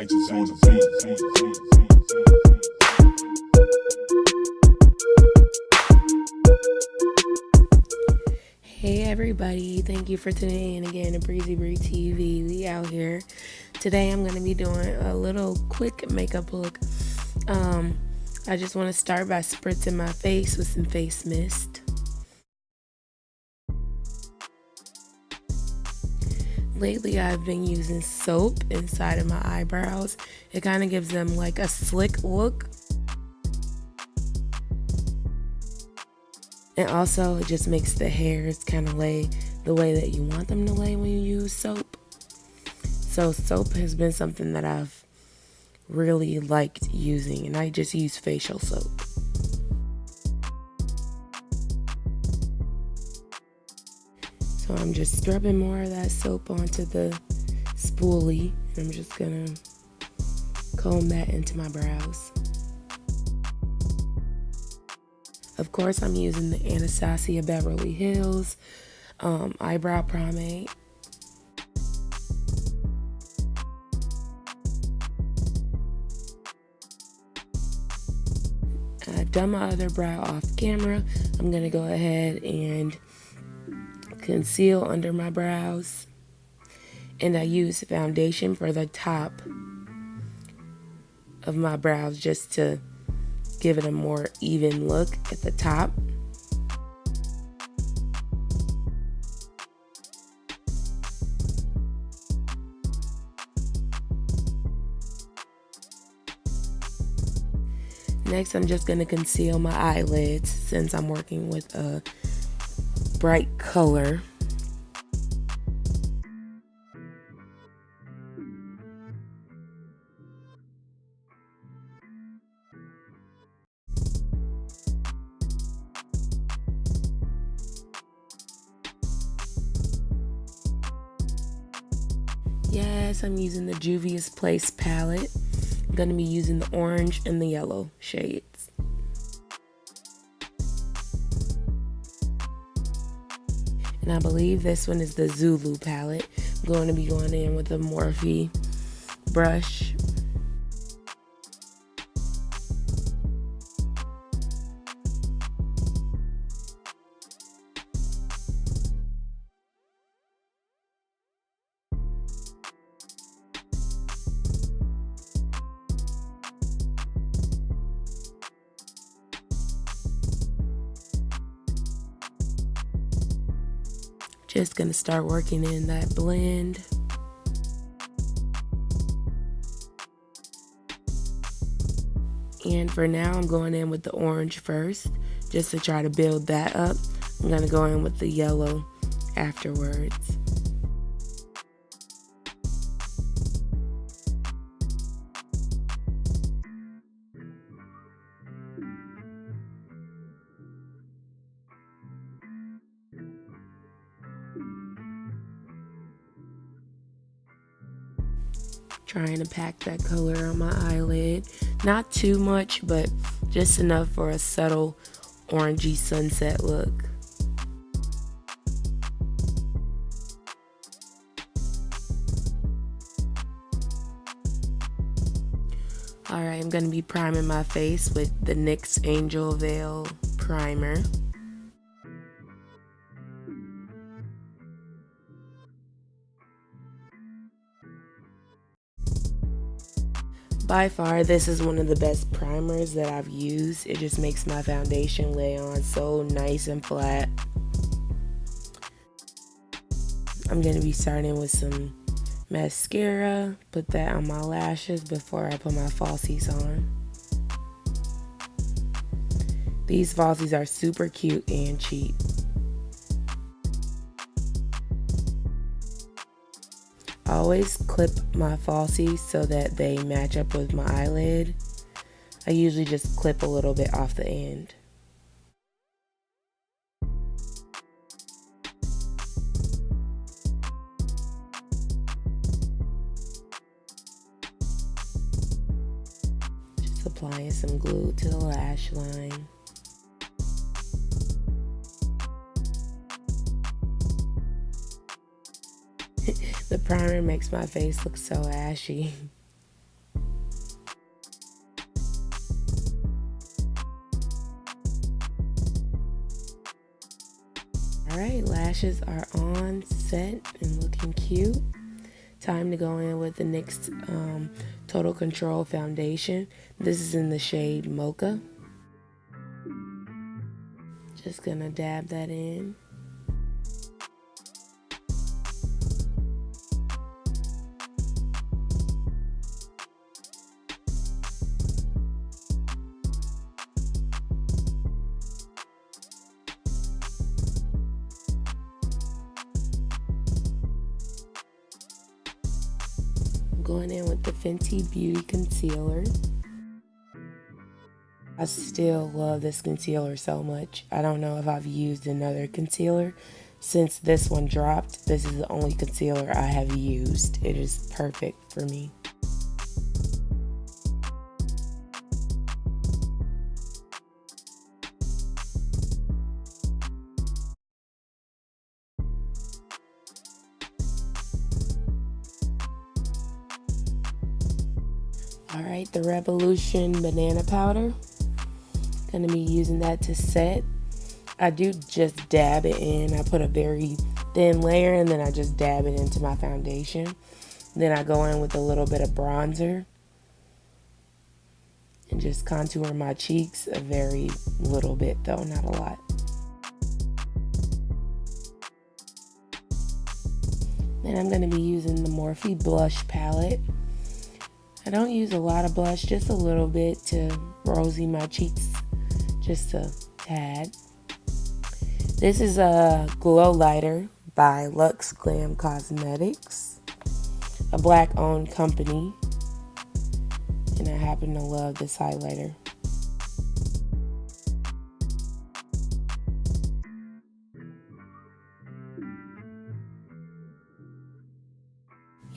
Righteous on the beat. Hey everybody, thank you for tuning in again to Breezy Bree TV. We out here. Today I'm going to be doing a little quick makeup look. I just want to start by spritzing my face with some face mist. Lately I've been using soap inside of my eyebrows. It kind of gives them like a slick look. And also it just makes the hairs kind of lay the way that you want them to lay when you use soap. So soap has been something that I've really liked using, and I just use facial soap. So I'm just scrubbing more of that soap onto the spoolie, and I'm just gonna comb that into my brows. Of course, I'm using the Anastasia Beverly Hills eyebrow pomade. I've done my other brow off camera. I'm gonna go ahead and conceal under my brows. And I use foundation for the top of my brows just to give it a more even look at the top. Next, I'm just going to conceal my eyelids since I'm working with a bright color. Yes, I'm using the Juvia's Place palette. I'm going to be using the orange and the yellow shades. And I believe this one is the Zulu palette. I'm going to be going in with a Morphe brush. Just gonna start working in that blend. And for now, I'm going in with the orange first, just to try to build that up. I'm gonna go in with the yellow afterwards. Trying to pack that color on my eyelid. Not too much, but just enough for a subtle orangey sunset look. Alright, I'm going to be priming my face with the NYX Angel Veil primer. By far, this is one of the best primers that I've used. It just makes my foundation lay on so nice and flat. I'm going to be starting with some mascara. Put that on my lashes before I put my falsies on. These falsies are super cute and cheap. I always clip my falsies so that they match up with my eyelid. I usually just clip a little bit off the end. Just applying some glue to the lash line. The primer makes my face look so ashy. lashes are on, set, and looking cute. Time to go in with the NYX Total Control Foundation. This is in the shade Mocha. Just gonna dab that in. Going in with the Fenty Beauty Concealer. I still love this concealer so much. I don't know if I've used another concealer since this one dropped. This is the only concealer I have used. It is perfect for me. Alright, the Revolution Banana Powder. Gonna be using that to set. I do just dab it in. I put a very thin layer and then I just dab it into my foundation. Then I go in with a little bit of bronzer and just contour my cheeks a very little bit though, not a lot. Then I'm gonna be using the Morphe blush palette. I don't use a lot of blush, just a little bit to rosy my cheeks, just a tad. This is a Glowlighter by LuxGlam Cosmetics, a black-owned company, and I happen to love this highlighter.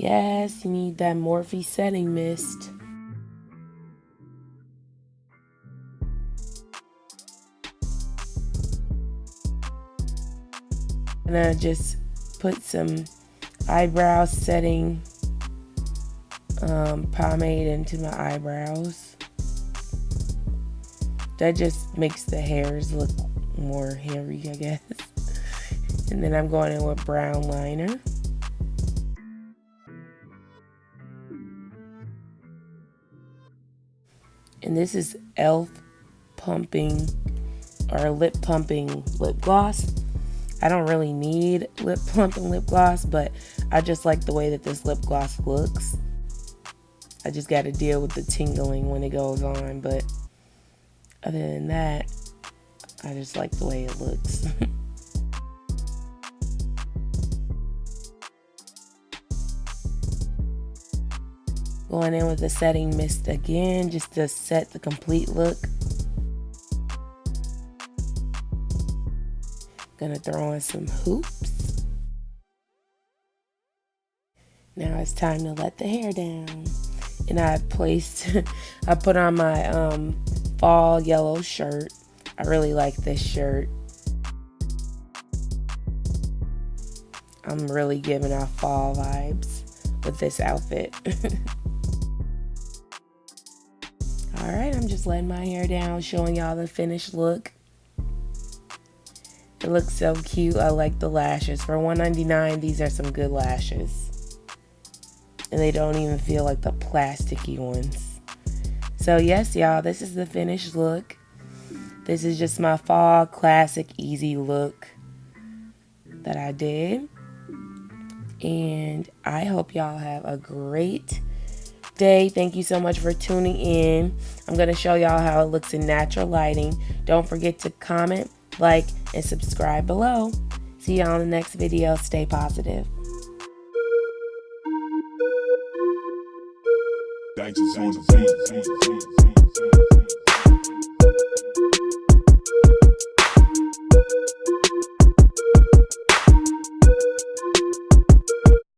Yes, you need that Morphe setting mist. And I just put some eyebrow setting pomade into my eyebrows. That just makes the hairs look more hairy, I guess. And then I'm going in with brown liner. And this is e.l.f. Pumping or Lip Pumping Lip Gloss. I don't really need lip plumping lip gloss, but I just like the way that this lip gloss looks. I just got to deal with the tingling when it goes on, but other than that, I just like the way it looks. Going in with the setting mist again, just to set the complete look. Gonna throw in some hoops. Now it's time to let the hair down. And I put on my fall yellow shirt. I really like this shirt. I'm really giving off fall vibes with this outfit. Alright, I'm just letting my hair down, showing y'all the finished look. It looks so cute. I like the lashes. For $1.99, these are some good lashes. And they don't even feel like the plasticky ones. So yes, y'all, this is the finished look. This is just my fall classic easy look that I did. And I hope y'all have a great day. Thank you so much for tuning in. I'm going to show y'all how it looks in natural lighting. Don't forget to comment, like, and subscribe below. See y'all in the next video. Stay positive. Thanks on the beat.